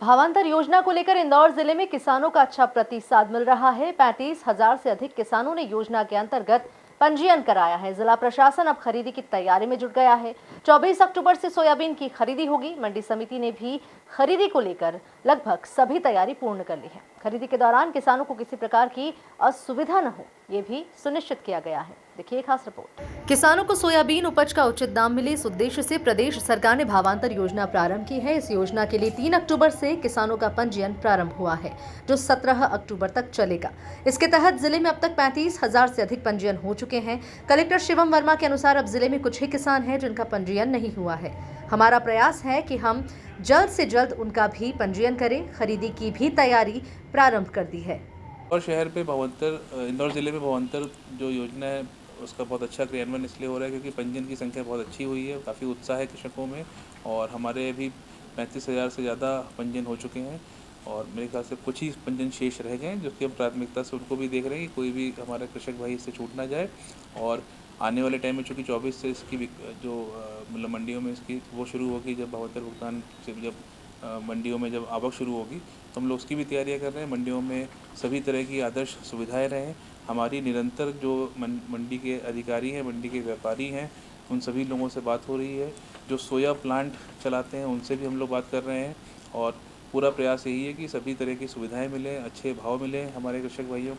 भावांतर योजना को लेकर इंदौर जिले में किसानों का अच्छा प्रतिसाद मिल रहा है। 35,000 से अधिक किसानों ने योजना के अंतर्गत पंजीयन कराया है। जिला प्रशासन अब खरीदी की तैयारी में जुट गया है। 24 अक्टूबर से सोयाबीन की खरीदी होगी। मंडी समिति ने भी खरीदी को लेकर लगभग सभी तैयारी पूर्ण कर ली है। खरीदी के दौरान किसानों को किसी प्रकार की असुविधा न हो, ये भी सुनिश्चित किया गया है। देखिए खास रिपोर्ट। किसानों को सोयाबीन उपज का उचित दाम मिले, इस उद्देश्य से प्रदेश सरकार ने भावांतर योजना प्रारंभ की है। इस योजना के लिए 3 अक्टूबर से किसानों का पंजीयन प्रारंभ हुआ है, जो 17 अक्टूबर तक चलेगा। इसके तहत जिले में अब तक 35,000 से अधिक पंजीयन हो चुके हैं। कलेक्टर शिवम वर्मा के अनुसार अब जिले में कुछ ही किसान हैं जिनका पंजीयन नहीं हुआ है। हमारा प्रयास है कि हम जल्द से जल्द उनका भी पंजीयन करें। खरीदी की भी तैयारी प्रारंभ कर दी है। और शहर पे भावांतर, इंदौर ज़िले में भावांतर जो योजना है उसका बहुत अच्छा क्रियान्वयन इसलिए हो रहा है क्योंकि पंजीयन की संख्या बहुत अच्छी हुई है। काफ़ी उत्साह है कृषकों में और हमारे अभी 35,000 से ज़्यादा पंजीयन हो चुके हैं और मेरे ख्याल से कुछ ही पंजीयन शेष रह गए हैं, जो कि हम प्राथमिकता से उनको भी देख रहे हैं कि कोई भी हमारा कृषक भाई इससे छूट ना जाए। और आने वाले टाइम में चूँकि 24 से इसकी जो मतलब मंडियों में इसकी वो शुरू होगी, जब भावांतर भुगतान से जब मंडियों में जब आवक शुरू होगी तो हम लोग उसकी भी तैयारियां कर रहे हैं। मंडियों में सभी तरह की आदर्श सुविधाएं रहें। हमारी निरंतर जो मंडी के अधिकारी हैं, मंडी के व्यापारी हैं, उन सभी लोगों से बात हो रही है। जो सोया प्लांट चलाते हैं उनसे भी हम लोग बात कर रहे हैं और पूरा प्रयास यही है कि सभी तरह की सुविधाएँ मिलें, अच्छे भाव मिलें हमारे कृषक भाइयों।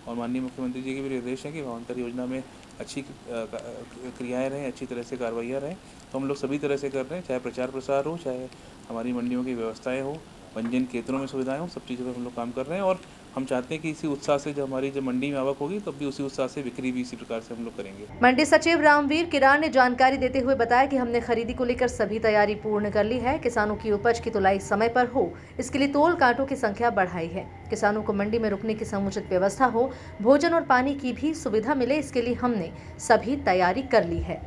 और माननीय मुख्यमंत्री जी के भी निर्देश हैं कि भावांतर योजना में अच्छी क्रियाएँ रहें, अच्छी तरह से कार्रवाइयाँ रहें। तो हम लोग सभी तरह से कर रहे हैं, चाहे प्रचार प्रसार हो, चाहे हमारी मंडियों की व्यवस्थाएं हो, पंजीयन केंद्रों में सुविधाएं हो, सब चीज़ों पर हम लोग काम कर रहे हैं। और हम चाहते हैं कि इसी उत्साह से जब हमारी जब मंडी में आवक होगी तब भी उसी उत्साह से बिक्री भी इसी प्रकार से हम लोग करेंगे। मंडी सचिव रामवीर किरार ने जानकारी देते हुए बताया कि हमने खरीदी को लेकर सभी तैयारी पूर्ण कर ली है। किसानों की उपज की तुलाई समय पर हो, इसके लिए तोल कांटों की संख्या बढ़ाई है। किसानों को मंडी में रुकने की समुचित व्यवस्था हो, भोजन और पानी की भी सुविधा मिले, इसके लिए हमने सभी तैयारी कर ली है।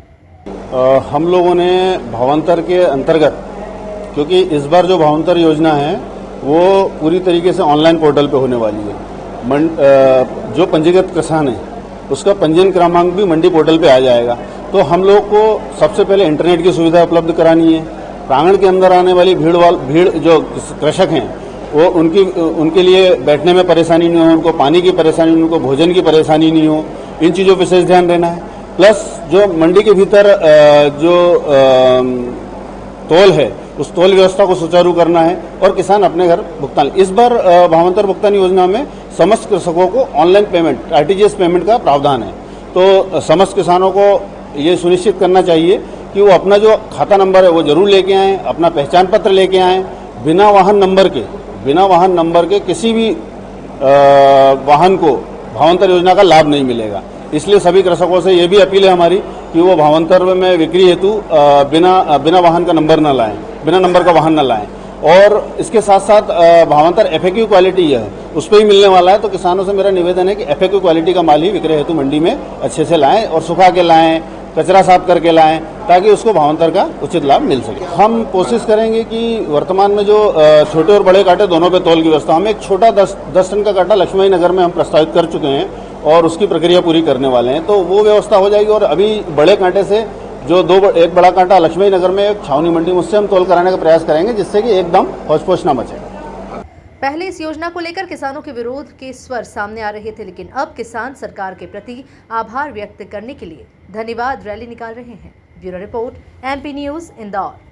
हम लोगों ने भावांतर के अंतर्गत, क्योंकि इस बार जो भावांतर योजना है वो पूरी तरीके से ऑनलाइन पोर्टल पे होने वाली है। जो पंजीकृत किसान है उसका पंजीयन क्रमांक भी मंडी पोर्टल पे आ जाएगा। तो हम लोग को सबसे पहले इंटरनेट की सुविधा उपलब्ध करानी है। प्रांगण के अंदर आने वाली भीड़ जो कृषक हैं वो उनके लिए बैठने में परेशानी नहीं हो, उनको पानी की परेशानी नहीं हो, उनको भोजन की परेशानी नहीं हो, इन चीज़ों पर विशेष ध्यान देना है। प्लस जो मंडी के भीतर जो तोल है उस तोल व्यवस्था को सुचारू करना है और किसान अपने घर भुगतान। इस बार भावांतर भुगतान योजना में समस्त कृषकों को ऑनलाइन पेमेंट, आरटीजीएस पेमेंट का प्रावधान है। तो समस्त किसानों को ये सुनिश्चित करना चाहिए कि वो अपना जो खाता नंबर है वो जरूर लेके आएँ, अपना पहचान पत्र लेके आएँ। बिना वाहन नंबर के किसी भी वाहन को भावांतर योजना का लाभ नहीं मिलेगा। इसलिए सभी कृषकों से ये भी अपील है हमारी कि वो भावांतर में बिक्री हेतु बिना वाहन का नंबर न लाएं, बिना नंबर का वाहन न लाएं। और इसके साथ साथ भावांतर एफएक्यू क्वालिटी है उस पर ही मिलने वाला है। तो किसानों से मेरा निवेदन है कि एफएक्यू क्वालिटी का माल ही विक्रय हेतु मंडी में अच्छे से लाएं और सुखा के लाएं, कचरा साफ करके लाएं, ताकि उसको भावांतर का उचित लाभ मिल सके। हम कोशिश करेंगे कि वर्तमान में जो छोटे और बड़े कांटे दोनों पे तोल की व्यवस्था, हम एक छोटा 10 टन का कांटा लक्ष्मी नगर में हम प्रस्तावित कर चुके हैं और उसकी प्रक्रिया पूरी करने वाले हैं। तो वो व्यवस्था हो जाएगी। और अभी बड़े कांटे से जो एक बड़ा कांटा लक्ष्मी नगर में एक छावनी मंडी मुझसे हम तोल कराने का प्रयास करेंगे, जिससे कि एकदम होश न बचे। पहले इस योजना को लेकर किसानों के विरोध के स्वर सामने आ रहे थे, लेकिन अब किसान सरकार के प्रति आभार व्यक्त करने के लिए धन्यवाद रैली निकाल रहे हैं। Bureau report, MP news, Indore.